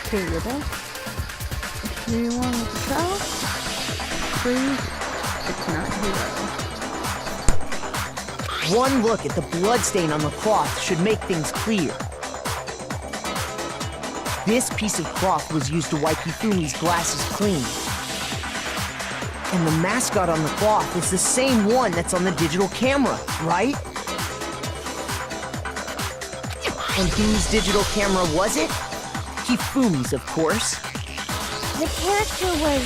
Okay, with us. Do you want to tell? Please, it's not hero. One look at the bloodstain on the cloth should make things clear. This piece of cloth was used to wipe Hifumi's glasses clean. And the mascot on the cloth is the same one that's on the digital camera, right? And whose digital camera was it? Hifumi's, of course. The character was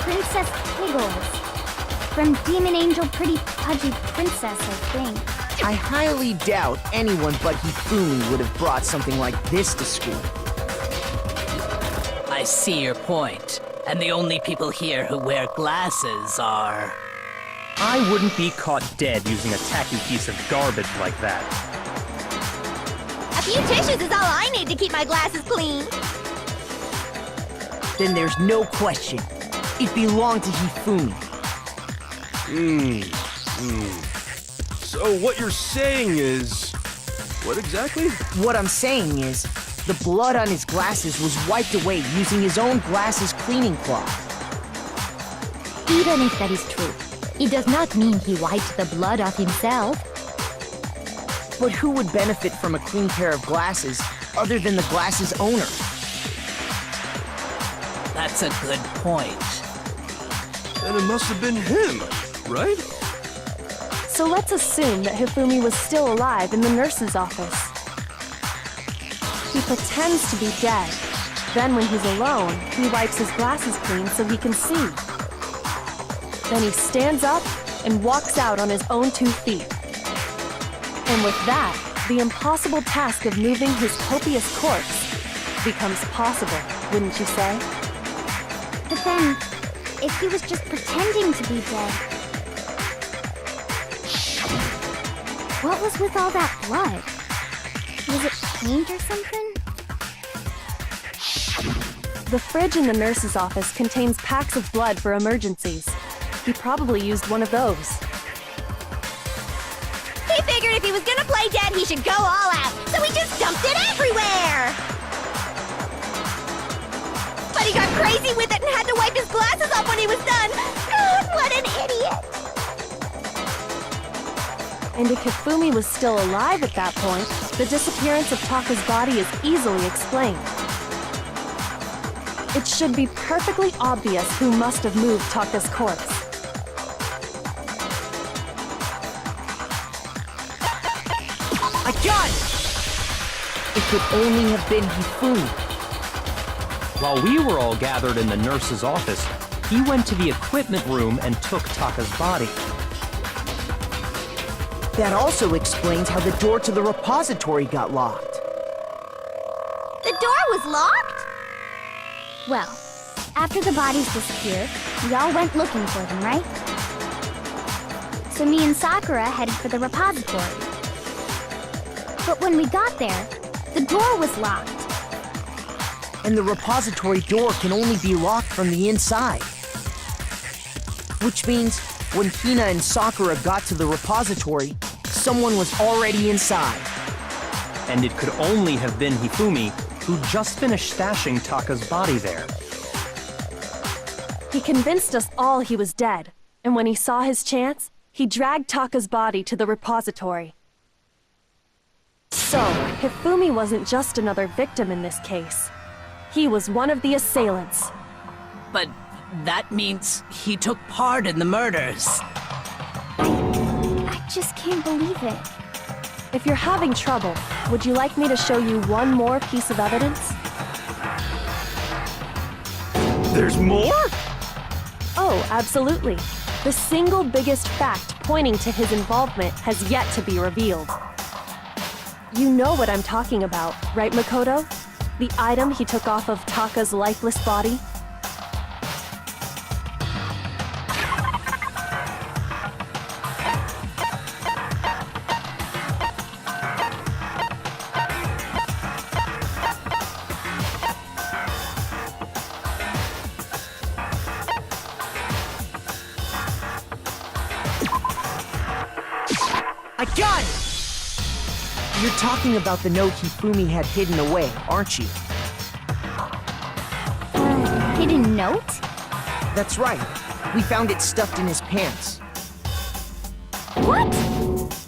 Princess Piggles from Demon Angel Pretty Pudgy Princess, I think. I highly doubt anyone but Hifumi would have brought something like this to school. I see your point. And the only people here who wear glasses are... I wouldn't be caught dead using a tacky piece of garbage like that. A few tissues is all I need to keep my glasses clean. Then there's no question. It belonged to Hifumi. So what you're saying is... what exactly? What I'm saying is, the blood on his glasses was wiped away using his own glasses cleaning cloth. Even if that is true, it does not mean he wiped the blood off himself. But who would benefit from a clean pair of glasses other than the glasses owner? That's a good point. Then it must have been him, right? So let's assume that Hifumi was still alive in the nurse's office. He pretends to be dead. Then when he's alone, he wipes his glasses clean so he can see. Then he stands up and walks out on his own 2 feet. And with that, the impossible task of moving his copious corpse becomes possible, wouldn't you say? But then, if he was just pretending to be dead, what was with all that blood? Was it paint or something? The fridge in the nurse's office contains packs of blood for emergencies. He probably used one of those. He figured if he was gonna play dead, he should go all out, so he just dumped it everywhere! But he got crazy with it and had to wipe his glasses off when he was done! God, what an idiot! And if Hifumi was still alive at that point, the disappearance of Taka's body is easily explained. It should be perfectly obvious who must have moved Taka's corpse. I got it! It could only have been Hifumi. While we were all gathered in the nurse's office, he went to the equipment room and took Taka's body. That also explains how the door to the repository got locked. The door was locked? Well, after the bodies disappeared, we all went looking for them, right? So me and Sakura headed for the repository. But when we got there, the door was locked. And the repository door can only be locked from the inside. Which means, when Hina and Sakura got to the repository, someone was already inside. And it could only have been Hifumi, who just finished stashing Taka's body there. He convinced us all he was dead, and when he saw his chance, he dragged Taka's body to the repository. So, Hifumi wasn't just another victim in this case. He was one of the assailants. But that means he took part in the murders. I just can't believe it. If you're having trouble, would you like me to show you one more piece of evidence? There's more? Oh, absolutely. The single biggest fact pointing to his involvement has yet to be revealed. You know what I'm talking about, right, Makoto? The item he took off of Taka's lifeless body? I got it! You're talking about the note Hifumi had hidden away, aren't you? hidden note? That's right. We found it stuffed in his pants. What?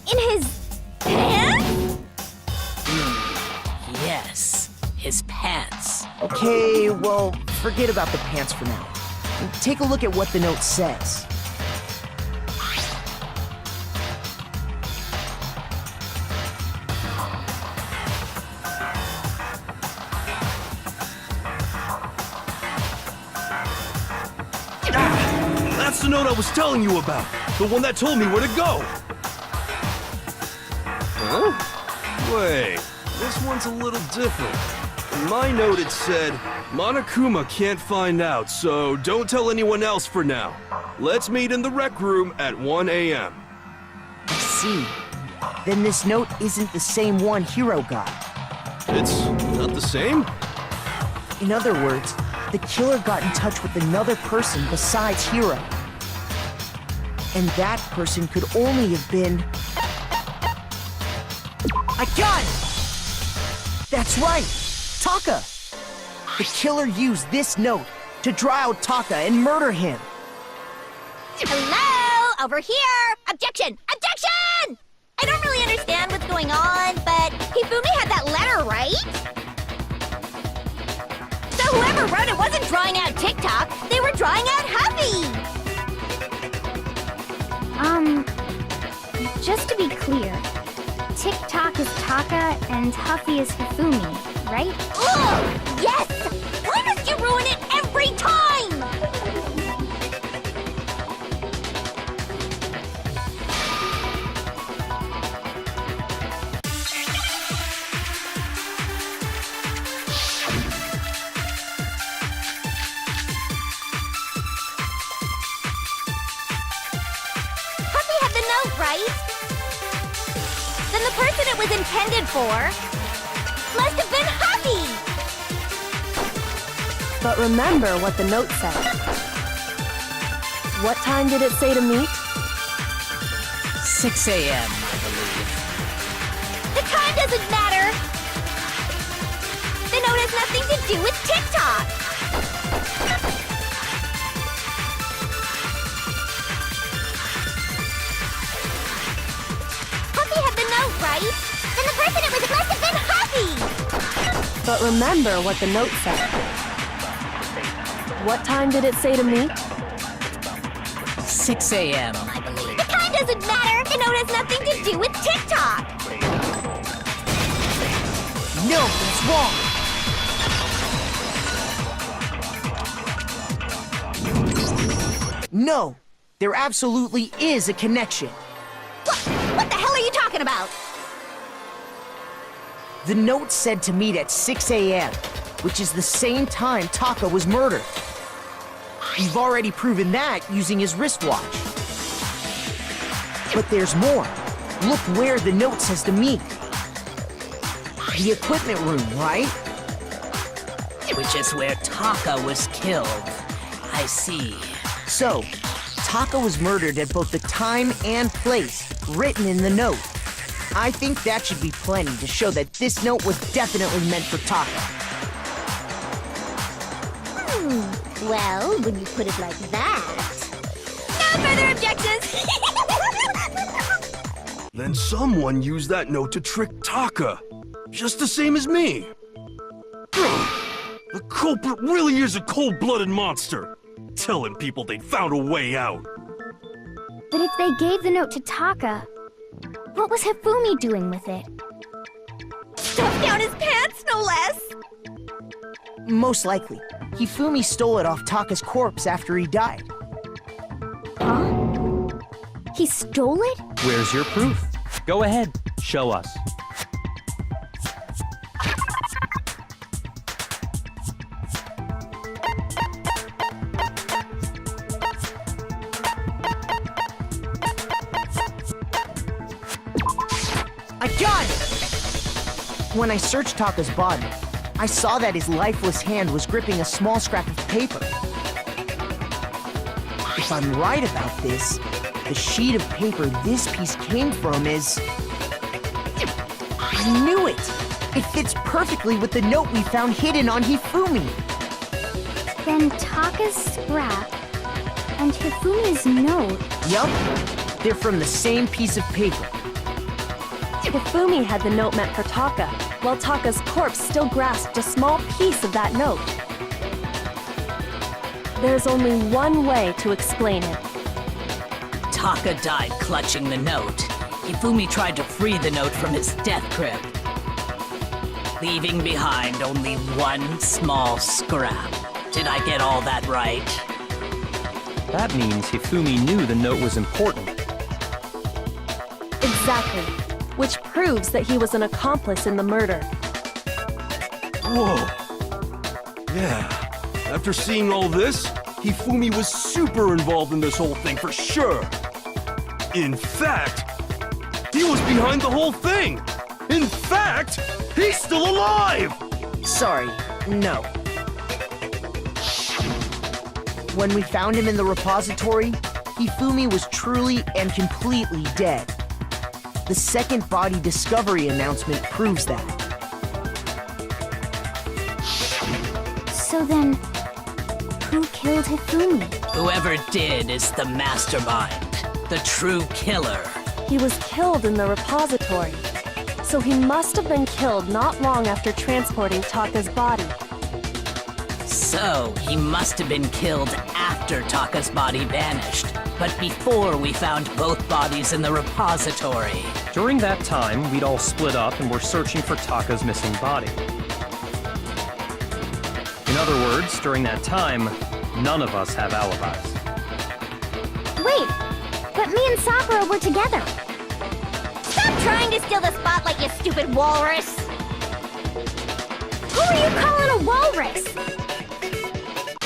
In his pants? Yes, his pants. Okay, well, forget about the pants for now. Take a look at what the note says. That's the note I was telling you about. The one that told me where to go. Huh? Wait, this one's a little different. In my note it said, Monokuma can't find out, so don't tell anyone else for now. Let's meet in the rec room at 1 a.m. I see. Then this note isn't the same one Hiro got. It's not the same? In other words, the killer got in touch with another person besides Hiro. And that person could only have been... I got it! That's right! Taka! The killer used this note to draw out Taka and murder him. Hello? Over here! Objection! Objection! I don't really understand what's going on, but Hifumi had that letter, right? So whoever wrote it wasn't drawing out TikTok, they were drawing out Huffy! Just to be clear, TikTok is Taka and Huffy is Hifumi, right? Ugh! Yes! Why must you ruin it every time? Huffy had the note, right? Then the person it was intended for must have been Huffy! But remember what the note said. What time did it say to meet? 6 a.m., I believe. The time doesn't matter! The note has nothing to do with TikTok! Huffy had the note, right? Then the person it was must have been Huffy! But remember what the note said. What time did it say to meet? 6 a.m., I believe. The time doesn't matter! The note has nothing to do with TikTok! No, that's wrong! No, there absolutely is a connection. What the hell are you talking about? The note said to meet at 6 a.m., which is the same time Taka was murdered. We've already proven that using his wristwatch. But there's more. Look where the note says to meet. The equipment room, right? Which is where Taka was killed. I see. So, Taka was murdered at both the time and place written in the note. I think that should be plenty to show that this note was definitely meant for Taka. Well, when you put it like that... No further objections! Then someone used that note to trick Taka. Just the same as me. The culprit really is a cold-blooded monster. Telling people they found a way out. But if they gave the note to Taka, what was Hifumi doing with it? Stuffed down his pants, no less! Most likely, Hifumi stole it off Taka's corpse after he died. Huh? He stole it? Where's your proof? Go ahead, show us. I got it! When I searched Taka's body, I saw that his lifeless hand was gripping a small scrap of paper. If I'm right about this, the sheet of paper this piece came from is... I knew it! It fits perfectly with the note we found hidden on Hifumi. Then Taka's scrap and Hifumi's note. Yup, they're from the same piece of paper. Hifumi had the note meant for Taka, while Taka's corpse still grasped a small piece of that note. There's only one way to explain it. Taka died clutching the note. Hifumi tried to free the note from his death grip, leaving behind only one small scrap. Did I get all that right? That means Hifumi knew the note was important. Exactly. Which proves that he was an accomplice in the murder. Whoa. Yeah. After seeing all this, Hifumi was super involved in this whole thing for sure. In fact, he was behind the whole thing. In fact, he's still alive! Sorry, no. When we found him in the repository, Hifumi was truly and completely dead. The second body discovery announcement proves that. So then, who killed Hifumi? Whoever did is the mastermind, the true killer. He was killed in the repository, so he must have been killed not long after transporting Taka's body. So, he must have been killed after Taka's body vanished, but before we found both bodies in the repository. During that time, we'd all split up and were searching for Taka's missing body. In other words, during that time, none of us have alibis. Wait, but me and Sakura were together. Stop trying to steal the spotlight, you stupid walrus! Who are you calling a walrus?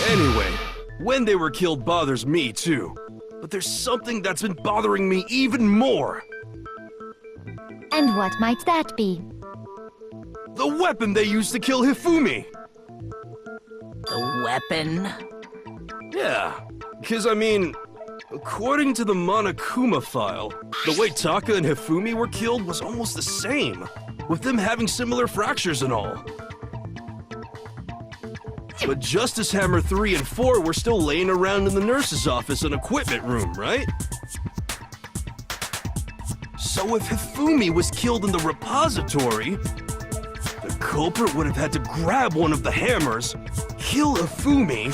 Anyway, when they were killed bothers me too. But there's something that's been bothering me even more. And what might that be? The weapon they used to kill Hifumi. The weapon? Yeah, because I mean, according to the Monokuma file, the way Taka and Hifumi were killed was almost the same, with them having similar fractures and all. But Justice Hammer 3 and 4 were still laying around in the nurse's office and equipment room, right? So if Hifumi was killed in the repository, the culprit would have had to grab one of the hammers, kill Hifumi,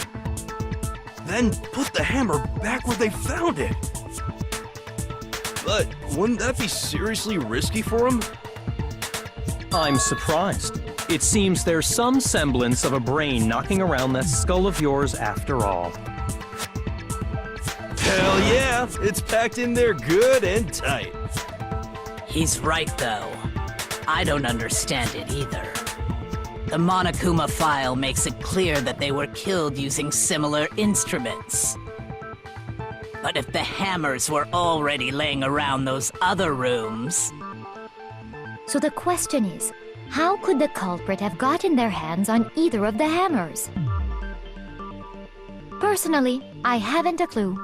then put the hammer back where they found it. But wouldn't that be seriously risky for him? I'm surprised. It seems there's some semblance of a brain knocking around that skull of yours after all. Hell yeah, it's packed in there good and tight. He's right, though. I don't understand it either. The Monokuma file makes it clear that they were killed using similar instruments. But if the hammers were already laying around those other rooms... So the question is, how could the culprit have gotten their hands on either of the hammers? Personally, I haven't a clue.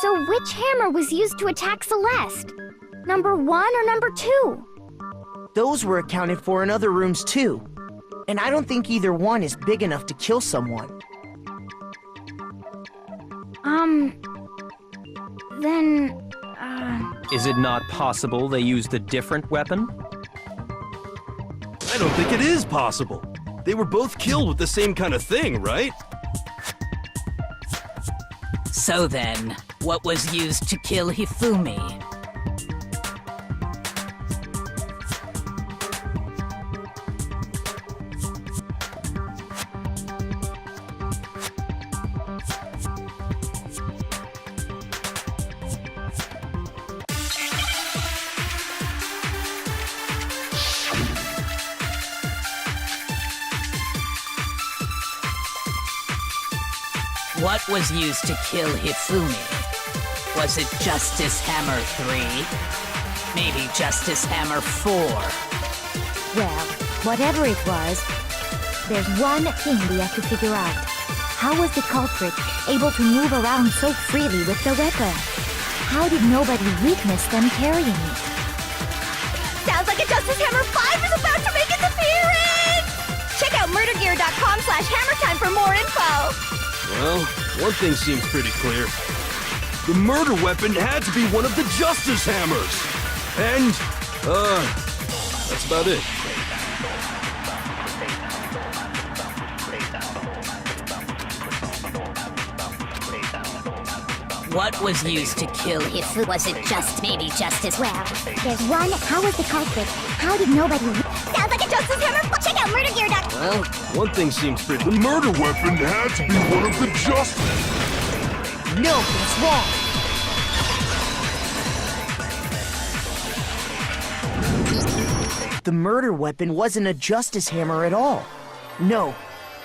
So which hammer was used to attack Celeste? Number 1 or number 2? Those were accounted for in other rooms too. And I don't think either one is big enough to kill someone. Is it not possible they used a different weapon? I don't think it is possible. They were both killed with the same kind of thing, right? So then, what was used to kill Hifumi? What was used to kill Hifumi? Was it Justice Hammer 3? Maybe Justice Hammer 4? Well, whatever it was, there's one thing we have to figure out. How was the culprit able to move around so freely with the weapon? How did nobody witness them carrying it? Sounds like a Justice Hammer 5 is about to make its appearance! Check out murdergear.com/hammertime for more more info. Well, one thing seems pretty clear. The murder weapon had to be one of the Justice Hammers! And, that's about it. What was used to kill him? If it wasn't just, maybe just as well. There's one. How was the culprit? How did nobody... Sounds like a Justice Hammer. Check out murdergear.com. Well, one thing seems pretty... The murder weapon had to be one of the Justice... No, that's wrong. The murder weapon wasn't a justice hammer at all. No,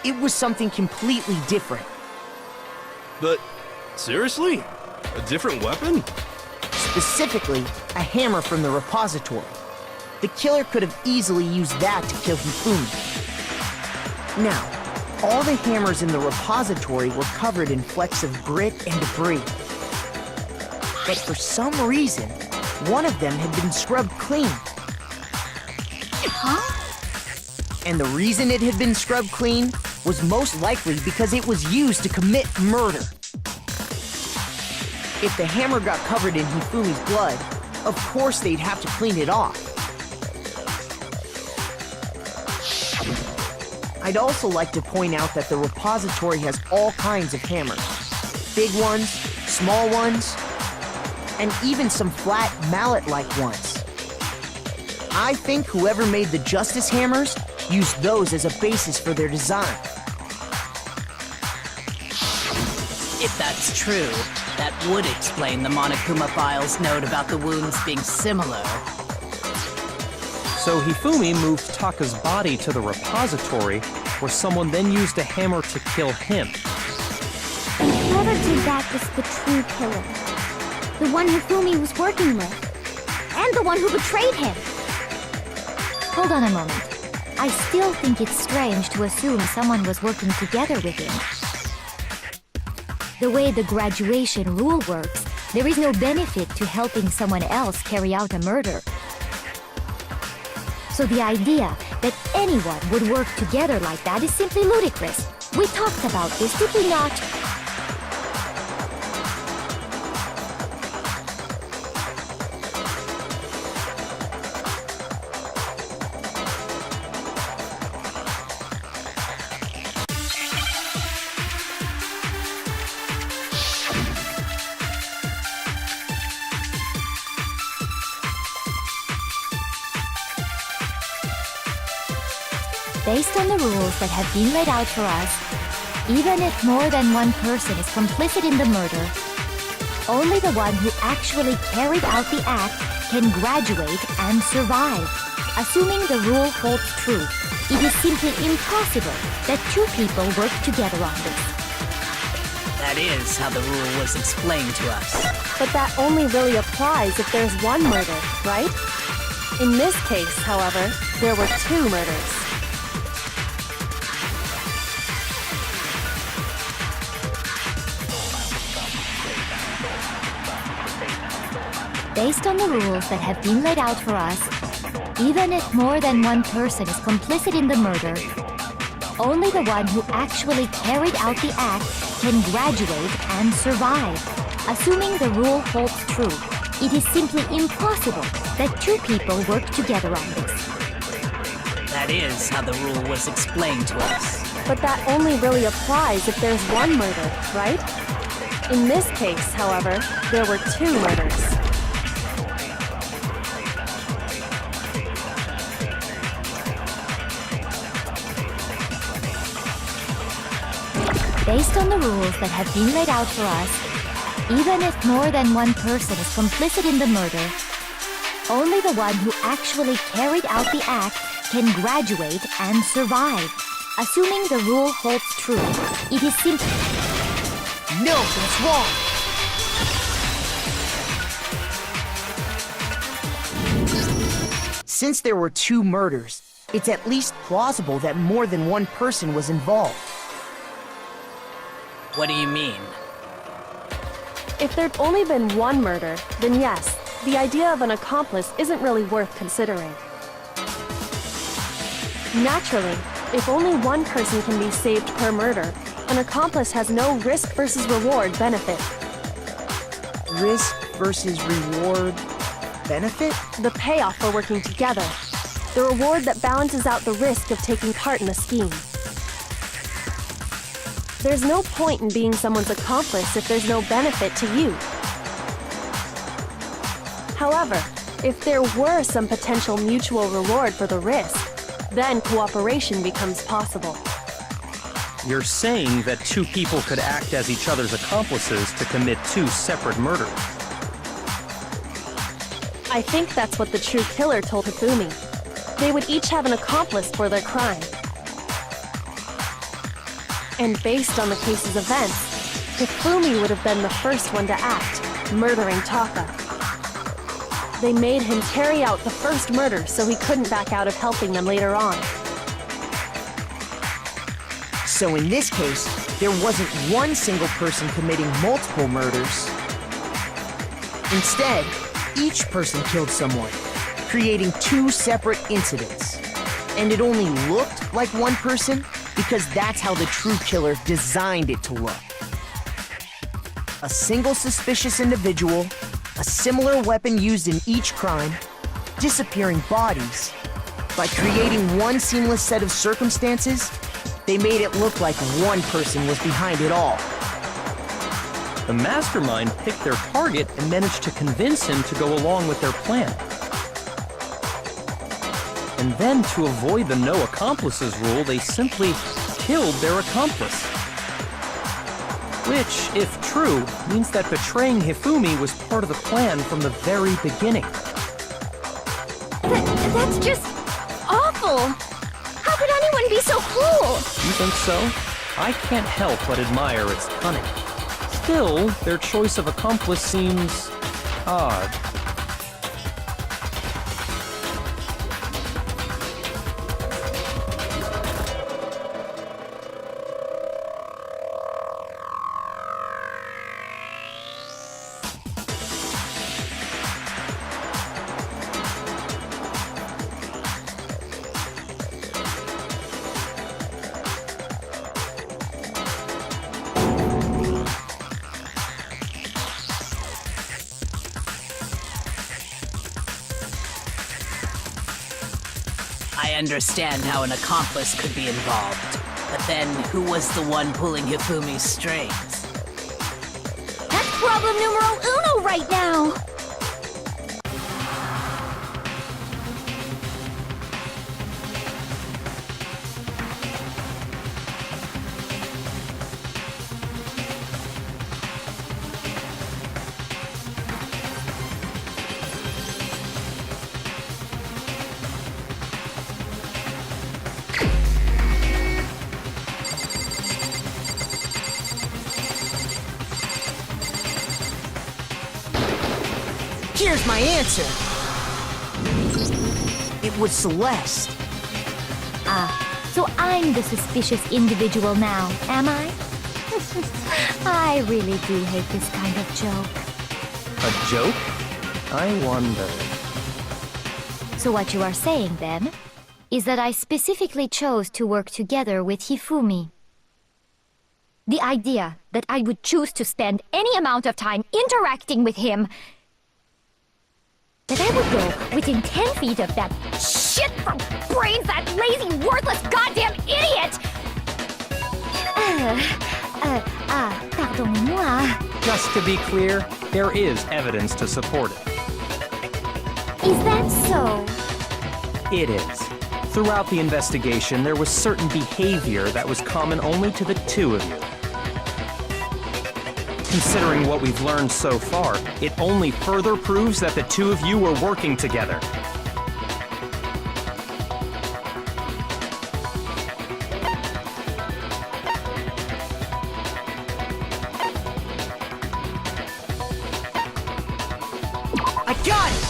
it was something completely different. But, seriously? A different weapon? Specifically, a hammer from the repository. The killer could have easily used that to kill Hifumi. Now, all the hammers in the repository were covered in flecks of grit and debris. But for some reason, one of them had been scrubbed clean. Huh? And the reason it had been scrubbed clean was most likely because it was used to commit murder. If the hammer got covered in Hifumi's blood, of course they'd have to clean it off. I'd also like to point out that the repository has all kinds of hammers. Big ones, small ones, and even some flat mallet-like ones. I think whoever made the Justice Hammers used those as a basis for their design. If that's true, that would explain the Monokuma file's note about the wounds being similar. So Hifumi moved Taka's body to the repository, where someone then used a hammer to kill him. And whoever did that was the true killer. The one Hifumi was working with. And the one who betrayed him. Hold on a moment. I still think it's strange to assume someone was working together with him. The way the graduation rule works, there is no benefit to helping someone else carry out a murder. So the idea that anyone would work together like that is simply ludicrous. We talked about this, did we not? Based on the rules that have been laid out for us, even if more than one person is complicit in the murder, only the one who actually carried out the act can graduate and survive. Assuming the rule holds true, it is simply impossible that two people work together on this. That is how the rule was explained to us. But that only really applies if there's one murder, right? In this case, however, there were two murders. Based on the rules that have been laid out for us, even if more than one person is complicit in the murder, only the one who actually carried out the act can graduate and survive. Assuming the rule holds true, it is simply impossible that two people work together on this. That is how the rule was explained to us. But that only really applies if there's one murder, right? In this case, however, there were two murders. Based on the rules that have been laid out for us, even if more than one person is complicit in the murder, only the one who actually carried out the act can graduate and survive. Assuming the rule holds true, it is simply... No, that's wrong. Since there were two murders, it's at least plausible that more than one person was involved. What do you mean? If there'd only been one murder, then yes, the idea of an accomplice isn't really worth considering. Naturally, if only one person can be saved per murder, an accomplice has no risk versus reward benefit. Risk versus reward benefit? The payoff for working together. The reward that balances out the risk of taking part in a scheme. There's no point in being someone's accomplice if there's no benefit to you. However, if there were some potential mutual reward for the risk, then cooperation becomes possible. You're saying that two people could act as each other's accomplices to commit two separate murders. I think that's what the true killer told Hifumi. They would each have an accomplice for their crime. And based on the case's events, Hifumi would have been the first one to act, murdering Taka. They made him carry out the first murder so he couldn't back out of helping them later on. So in this case, there wasn't one single person committing multiple murders. Instead, each person killed someone, creating two separate incidents. And it only looked like one person because that's how the true killer designed it to look. A single suspicious individual, a similar weapon used in each crime, disappearing bodies. By creating one seamless set of circumstances, they made it look like one person was behind it all. The mastermind picked their target and managed to convince him to go along with their plan. And then, to avoid the no accomplices rule, they simply killed their accomplice. Which, if true, means that betraying Hifumi was part of the plan from the very beginning. That's just awful! How could anyone be so cruel? You think so? I can't help but admire its cunning. Still, their choice of accomplice seems odd. I understand how an accomplice could be involved, but then who was the one pulling Hifumi's strings? That's problem numero uno right now! Here's my answer. It was Celeste. So I'm the suspicious individual now, am I? I really do hate this kind of joke. A joke? I wonder. So what you are saying, then, is that I specifically chose to work together with Hifumi. The idea that I would choose to spend any amount of time interacting with him, that I would go within 10 feet of that shit for brains, that lazy, worthless, goddamn idiot! Pardonnez-moi. Just to be clear, there is evidence to support it. Is that so? It is. Throughout the investigation, there was certain behavior that was common only to the two of you. Considering what we've learned so far, it only further proves that the two of you were working together. I got it!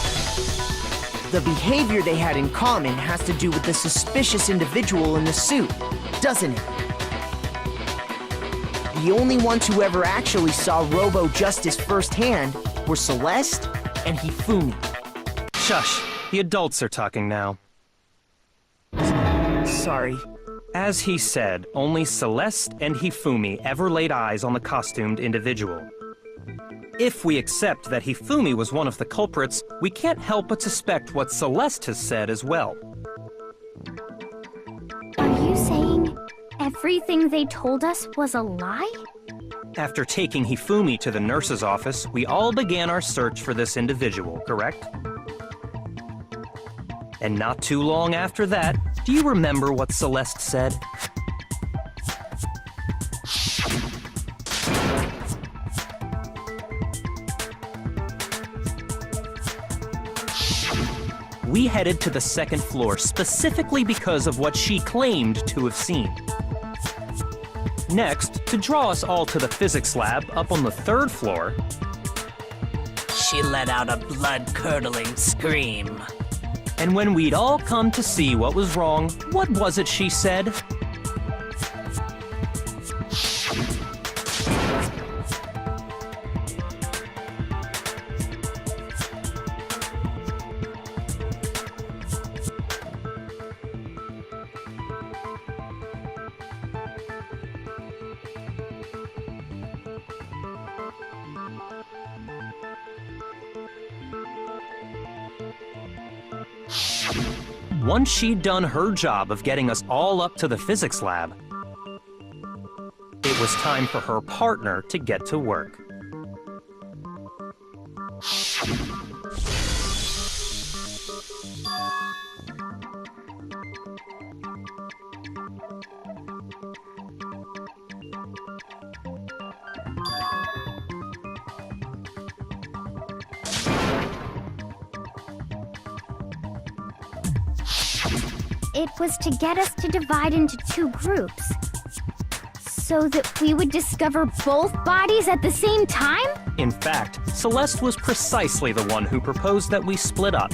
The behavior they had in common has to do with the suspicious individual in the suit, doesn't it? The only ones who ever actually saw Robo-Justice firsthand were Celeste and Hifumi. Shush, the adults are talking now. Sorry. As he said, only Celeste and Hifumi ever laid eyes on the costumed individual. If we accept that Hifumi was one of the culprits, we can't help but suspect what Celeste has said as well. Are you saying everything they told us was a lie? After taking Hifumi to the nurse's office, we all began our search for this individual, correct? And not too long after that, do you remember what Celeste said? We headed to the second floor specifically because of what she claimed to have seen. Next, to draw us all to the physics lab up on the third floor, She let out a blood-curdling scream. and when we'd all come to see what was wrong, what was it she said? Once she'd done her job of getting us all up to the physics lab, it was time for her partner to get to work. It was to get us to divide into two groups, so that we would discover both bodies at the same time? In fact, Celeste was precisely the one who proposed that we split up.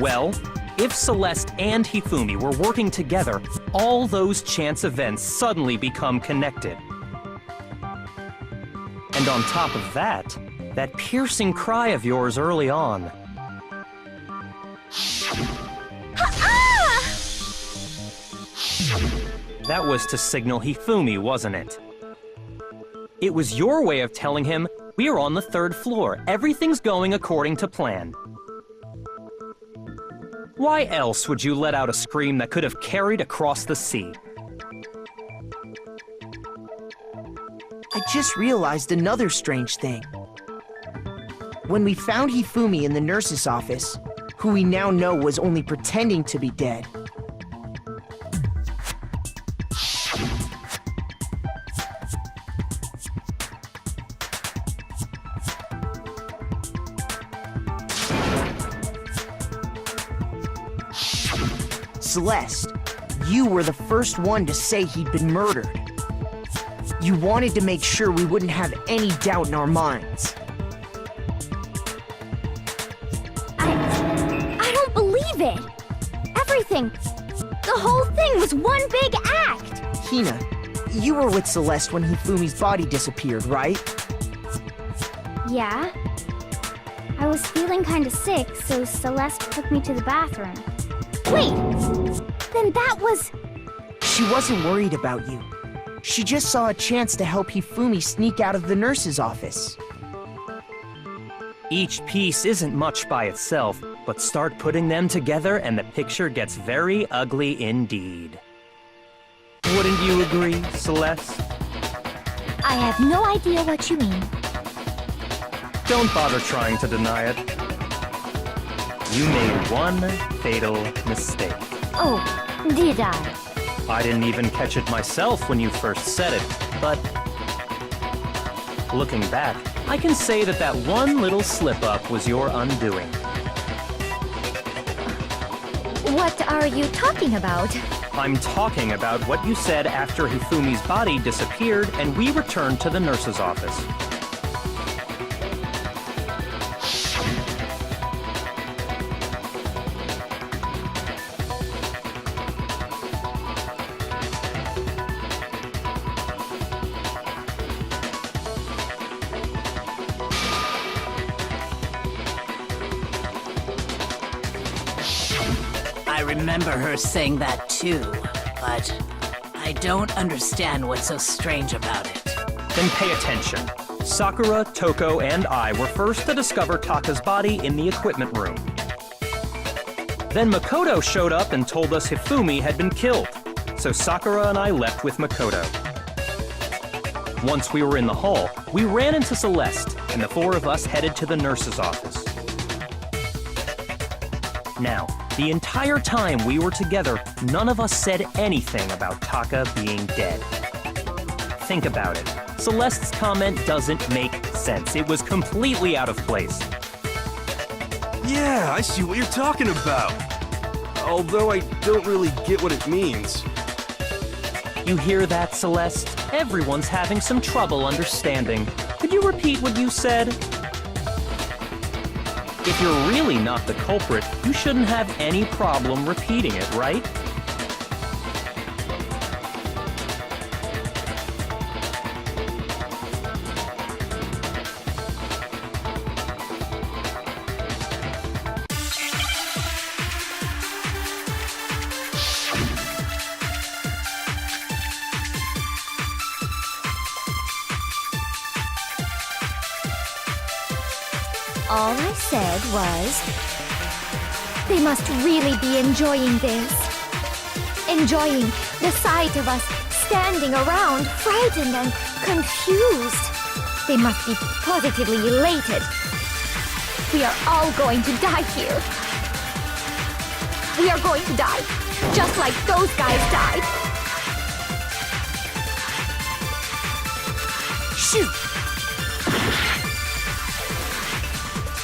Well, if Celeste and Hifumi were working together, all those chance events suddenly become connected. And on top of that, that piercing cry of yours early on. That was to signal Hifumi, wasn't it? It was your way of telling him, we're on the third floor, everything's going according to plan. Why else would you let out a scream that could have carried across the sea? I just realized another strange thing. When we found Hifumi in the nurse's office, who we now know was only pretending to be dead, Celeste, you were the first one to say he'd been murdered. You wanted to make sure we wouldn't have any doubt in our minds. I don't believe it! Everything, the whole thing was one big act! Hina, you were with Celeste when Hifumi's body disappeared, right? Yeah? I was feeling kinda sick, so Celeste took me to the bathroom. Wait! Then that was... She wasn't worried about you. She just saw a chance to help Hifumi sneak out of the nurse's office. Each piece isn't much by itself, but start putting them together and the picture gets very ugly indeed. Wouldn't you agree, Celeste? I have no idea what you mean. Don't bother trying to deny it. You made one fatal mistake. Oh, did I? I didn't even catch it myself when you first said it, but looking back, I can say that that one little slip-up was your undoing. What are you talking about? I'm talking about what you said after Hifumi's body disappeared and we returned to the nurse's office. I remember her saying that too, but I don't understand what's so strange about it. Then pay attention. Sakura, Toko, and I were first to discover Taka's body in the equipment room. Then Makoto showed up and told us Hifumi had been killed, so Sakura and I left with Makoto. Once we were in the hall, we ran into Celeste, and the four of us headed to the nurse's office. Now, the entire time we were together, none of us said anything about Taka being dead. Think about it. Celeste's comment doesn't make sense. It was completely out of place. Yeah, I see what you're talking about. Although I don't really get what it means. You hear that, Celeste? Everyone's having some trouble understanding. Could you repeat what you said? If you're really not the culprit, you shouldn't have any problem repeating it, right? All I said was, they must really be enjoying this. Enjoying the sight of us standing around, frightened and confused. They must be positively elated. We are all going to die here. We are going to die, just like those guys died. Shoot!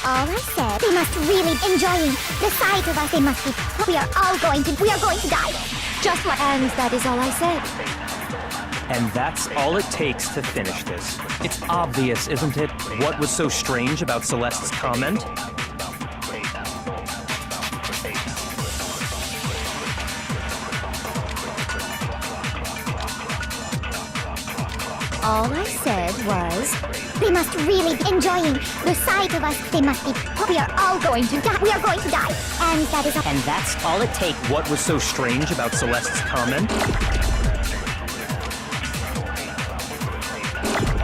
All I said, they must really enjoying the sight of us. They must be. We are going to die. Just like. And that is all I said. And that's all it takes to finish this. It's obvious, isn't it, what was so strange about Celeste's comment? All I said was, they must really be enjoying the sight of us. They must be. We are all going to die. We are going to die. And that is all. And that's all it takes. What was so strange about Celeste's comment?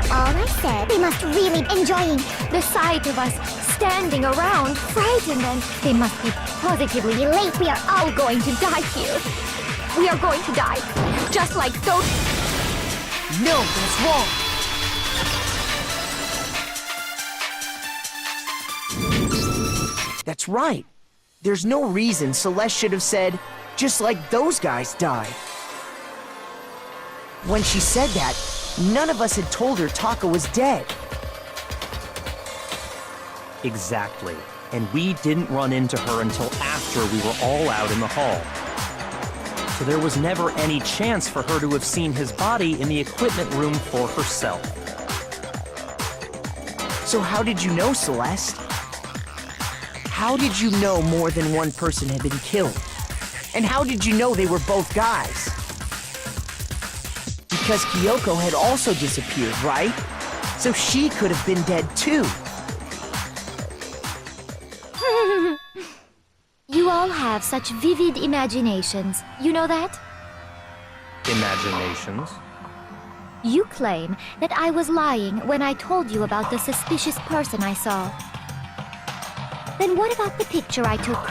All I said, they must really enjoying the sight of us standing around, frightened, and they must be positively elated. We are all going to die here. We are going to die, just like those. No, that's wrong. That's right. There's no reason Celeste should have said, just like those guys died. When she said that, none of us had told her Taka was dead. Exactly. And we didn't run into her until after we were all out in the hall. So there was never any chance for her to have seen his body in the equipment room for herself. So how did you know, Celeste? How did you know more than one person had been killed? And how did you know they were both guys? Because Kyoko had also disappeared, right? So she could have been dead too. You all have such vivid imaginations. You know that? Imaginations? You claim that I was lying when I told you about the suspicious person I saw. Then what about the picture I took?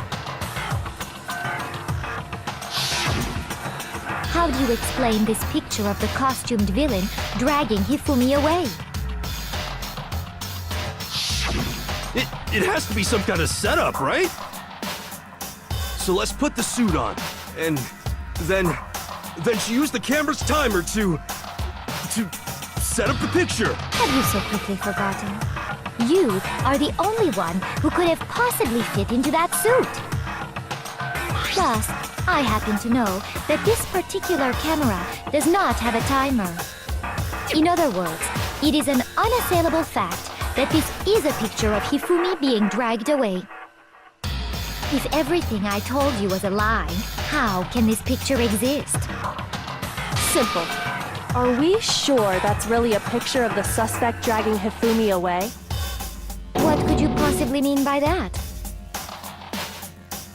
How do you explain this picture of the costumed villain dragging Hifumi away? It has to be some kind of setup, right? So let's put the suit on, and then she used the camera's timer to set up the picture. Have you so quickly forgotten? You are the only one who could have possibly fit into that suit. Plus, I happen to know that this particular camera does not have a timer. In other words, it is an unassailable fact that this is a picture of Hifumi being dragged away. If everything I told you was a lie, how can this picture exist? Simple. Are we sure that's really a picture of the suspect dragging Hifumi away? What could you possibly mean by that?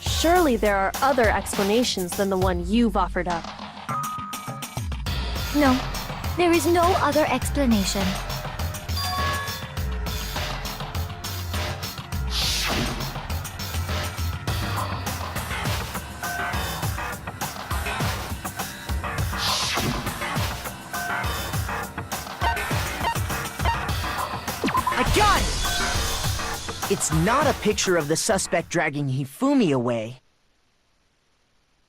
Surely there are other explanations than the one you've offered up. No, there is no other explanation. I got it! It's not a picture of the suspect dragging Hifumi away.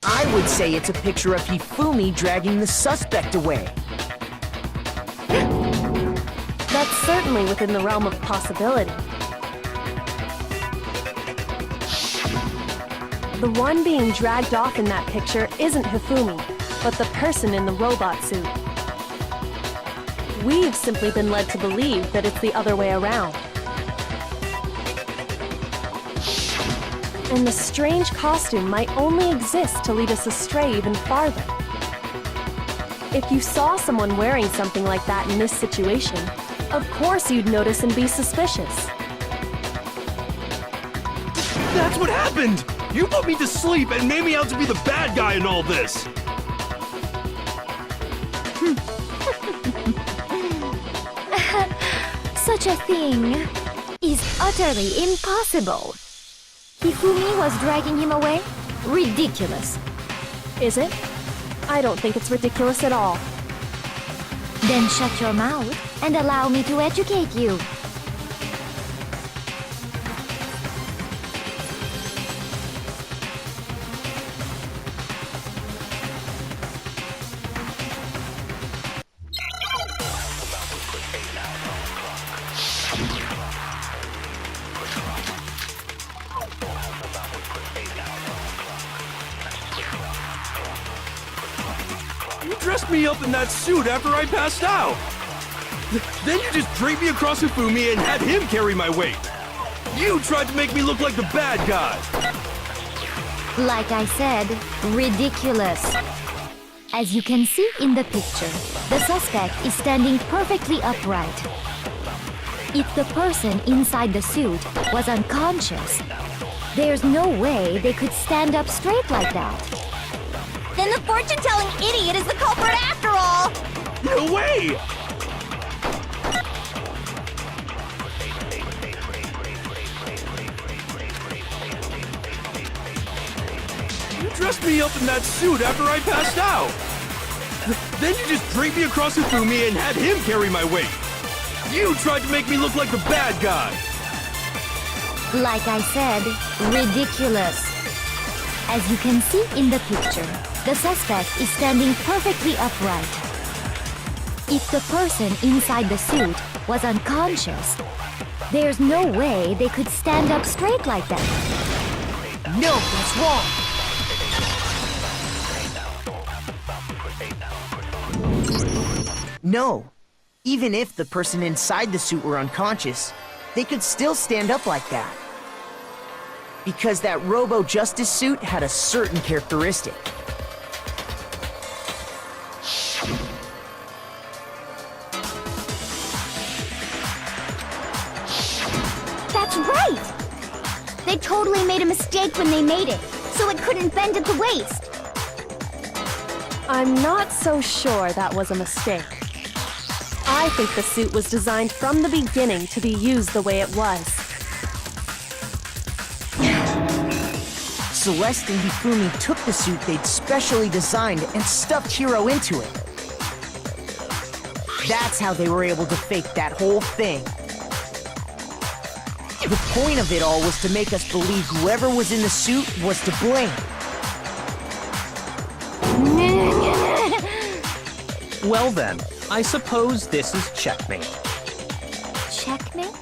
I would say it's a picture of Hifumi dragging the suspect away. That's certainly within the realm of possibility. The one being dragged off in that picture isn't Hifumi, but the person in the robot suit. We've simply been led to believe that it's the other way around. And the strange costume might only exist to lead us astray even farther. If you saw someone wearing something like that in this situation, of course you'd notice and be suspicious. That's what happened! You put me to sleep and made me out to be the bad guy in all this! Such a thing is utterly impossible. Hifumi was dragging him away? Ridiculous. Is it? I don't think it's ridiculous at all. Then shut your mouth and allow me to educate you. You dressed me up in that suit after I passed out! Then you just draped me across Hifumi and had him carry my weight! You tried to make me look like the bad guy! Like I said, ridiculous. As you can see in the picture, the suspect is standing perfectly upright. If the person inside the suit was unconscious, there's no way they could stand up straight like that. Then the fortune-telling idiot is the culprit after all! No way! You dressed me up in that suit after I passed out! Then you just draped me across Hifumi and had him carry my weight! You tried to make me look like the bad guy! Like I said, ridiculous. As you can see in the picture, the suspect is standing perfectly upright. If the person inside the suit was unconscious, there's no way they could stand up straight like that. No, that's wrong! No. Even if the person inside the suit were unconscious, they could still stand up like that. Because that Robo-Justice suit had a certain characteristic. That's right! They totally made a mistake when they made it, so it couldn't bend at the waist. I'm not so sure that was a mistake. I think the suit was designed from the beginning to be used the way it was. Celeste and Hifumi took the suit they'd specially designed and stuffed Hiro into it. That's how they were able to fake that whole thing. The point of it all was to make us believe whoever was in the suit was to blame. Well then, I suppose this is checkmate. Checkmate?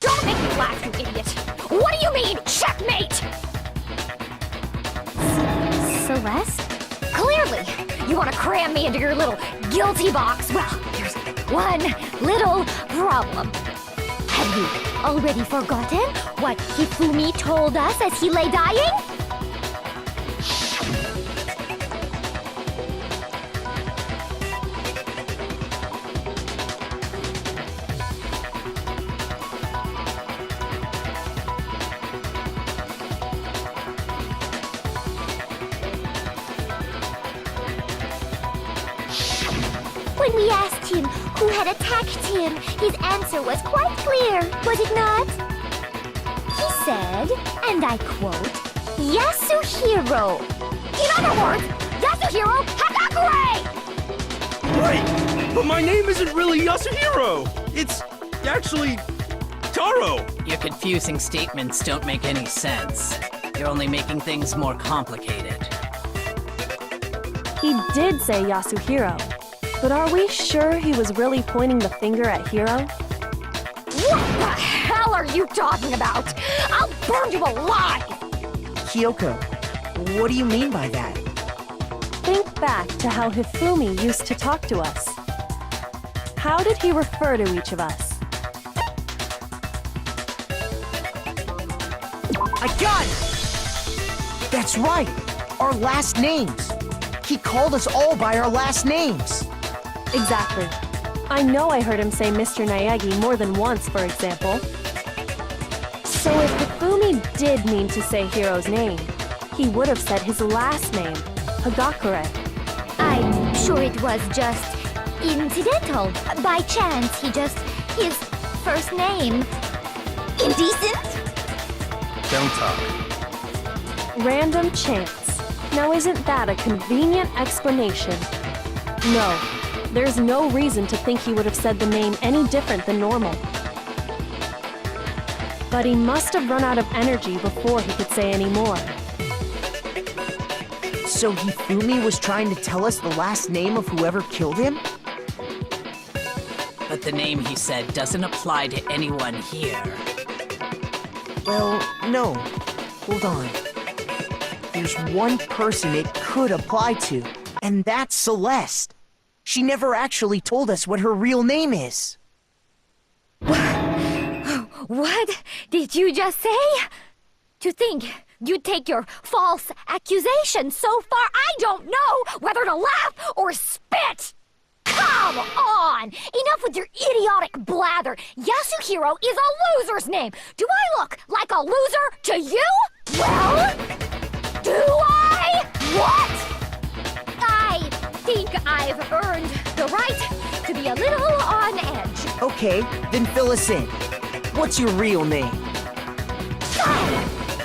Don't make me laugh, you idiot! What do you mean, checkmate? Celeste? Clearly, you want to cram me into your little guilty box. Well, there's one little problem. Have you already forgotten what Hifumi told us as he lay dying? When we asked him who had attacked him, his answer was quite clear, was it not? He said, and I quote, Yasuhiro. In other words, Yasuhiro Hagakure! Wait, but my name isn't really Yasuhiro. It's actually Taro. Your confusing statements don't make any sense. You're only making things more complicated. He did say Yasuhiro, but are we sure he was really pointing the finger at Hiro? What the hell are you talking about? I'll burn you alive! Kyoko, what do you mean by that? Think back to how Hifumi used to talk to us. How did he refer to each of us? I got it! That's right! Our last names! He called us all by our last names! Exactly. I know I heard him say Mr. Naegi more than once, for example. So if Hifumi did mean to say Hiro's name, he would have said his last name, Hagakure. I'm sure it was just incidental. By chance, his first name. Indecent? Don't talk. Random chance. Now isn't that a convenient explanation? No, there's no reason to think he would have said the name any different than normal. But he must have run out of energy before he could say any more. So Hifumi was trying to tell us the last name of whoever killed him? But the name he said doesn't apply to anyone here. Well, no. Hold on. There's one person it could apply to, and that's Celeste. She never actually told us what her real name is. What did you just say? To think you'd take your false accusation so far, I don't know whether to laugh or spit! Come on! Enough with your idiotic blather! Yasuhiro is a loser's name! Do I look like a loser to you? Well, do I? What? I think I've earned the right to be a little on edge. Okay, then fill us in. What's your real name?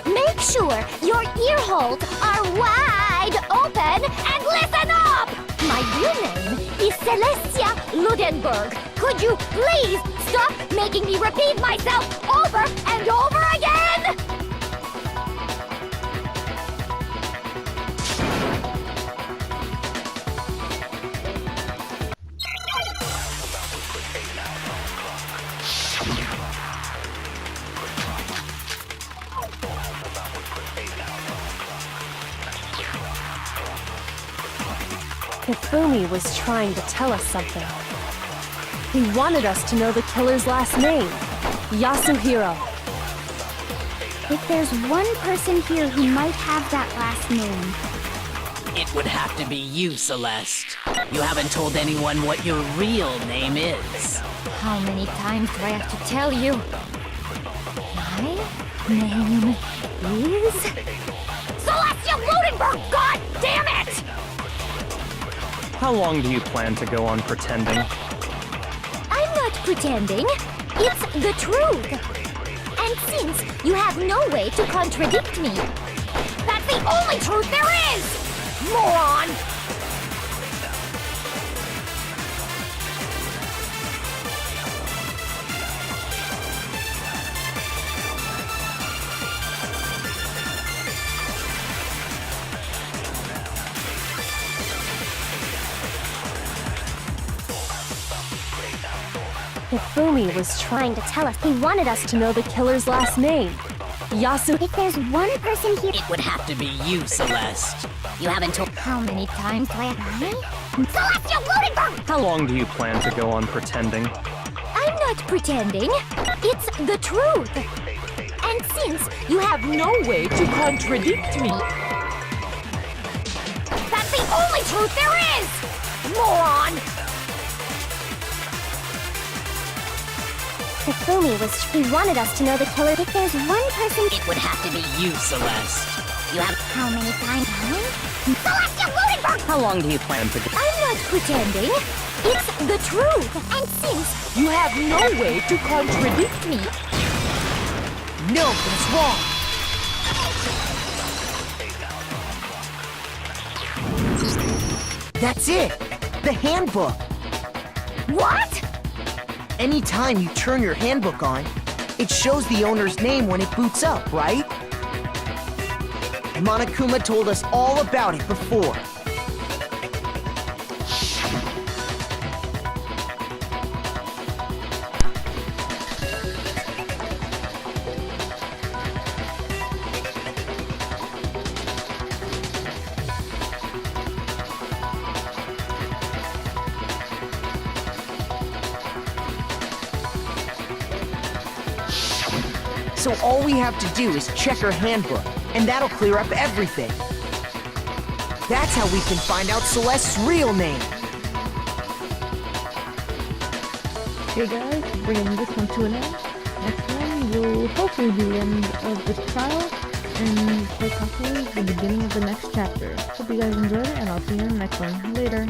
Make sure your ear holes are wide open and listen up! My real name is Celestia Ludenberg. Could you please stop making me repeat myself over and over again? Hifumi was trying to tell us something. He wanted us to know the killer's last name, Yasuhiro. If there's one person here who might have that last name, It would have to be you, Celeste. You haven't told anyone what your real name is. How many times do I have to tell you? My name is... Celestia Ludenberg! God damn it! How long do you plan to go on pretending? I'm not pretending. It's the truth. And since you have no way to contradict me, that's the only truth there is! Moron! Hifumi was trying to tell us. He wanted us to know the killer's last name. Yasu. If there's one person here... It would have to be you, Celeste. You haven't told. How many times do I have? Celestial Ludenberg! How long do you plan to go on pretending? I'm not pretending. It's the truth. And since you have no way to contradict me, that's the only truth there is! Moron! Hifumi was... He wanted us to know the killer. If there's one person... It would have to be you, Celeste. You have. How many times? Celestial Ludenberg! How long do you plan to go? I'm not pretending. It's the truth. And since you have no way to contradict me, No, that's wrong. That's it. The handbook. what? Anytime you turn your handbook on, it shows the owner's name when it boots up, right? Monokuma told us all about it before. So all we have to do is check her handbook, and that'll clear up everything. That's how we can find out Celeste's real name. Okay guys, bringing this one to an end. Next one will hopefully be the end of this trial, and quite possibly the beginning of the next chapter. Hope you guys enjoyed it, and I'll see you in the next one. Later.